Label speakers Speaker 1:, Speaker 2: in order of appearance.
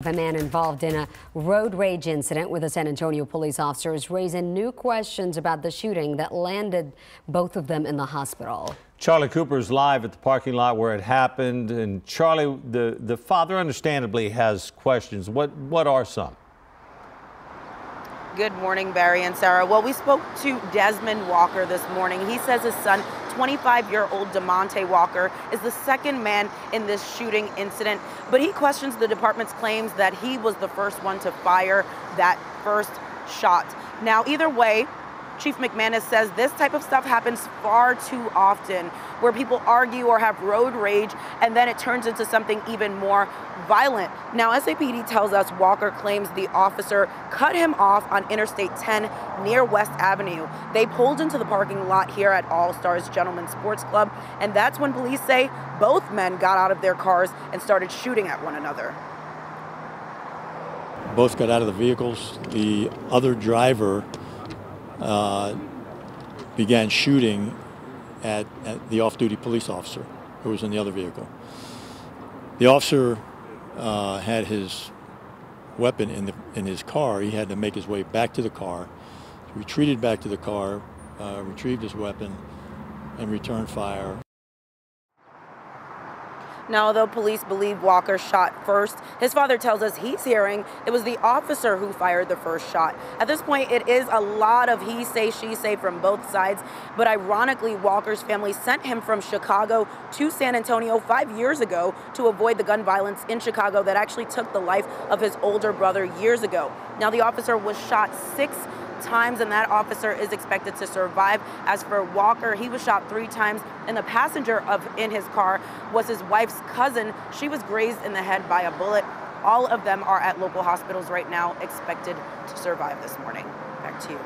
Speaker 1: A man involved in a road rage incident with a San Antonio police officer is raising new questions about the shooting that landed both of them in the hospital.
Speaker 2: Charlie Cooper's live at the parking lot where it happened, and Charlie, the father, understandably has questions. What are some?
Speaker 3: Good morning, Barry and Sarah. Well, we spoke to Desmond Walker this morning. He says his son, 25-year-old DeMonte Walker, is the second man in this shooting incident, but he questions the department's claims that he was the first one to fire that first shot. Now, either way, Chief McManus says this type of stuff happens far too often, where people argue or have road rage, and then it turns into something even more violent. Now, SAPD tells us Walker claims the officer cut him off on Interstate 10 near West Avenue. They pulled into the parking lot here at All Stars Gentlemen's Sports Club, and that's when police say both men got out of their cars and started shooting at one another.
Speaker 4: Both got out of the vehicles. The other driver began shooting at the off-duty police officer who was in the other vehicle. The officer had his weapon in his car. He had to make his way back to the car. He retreated back to the car, retrieved his weapon, and returned fire.
Speaker 3: Now, although police believe Walker shot first, his father tells us he's hearing it was the officer who fired the first shot. At this point, it is a lot of he say, she say from both sides. But ironically, Walker's family sent him from Chicago to San Antonio 5 years ago to avoid the gun violence in Chicago that actually took the life of his older brother years ago. Now, the officer was shot 6 times, and that officer is expected to survive. As for Walker, he was shot 3 times, and the passenger in his car was his wife's cousin. She was grazed in the head by a bullet. All of them are at local hospitals right now, expected to survive this morning. Back to you.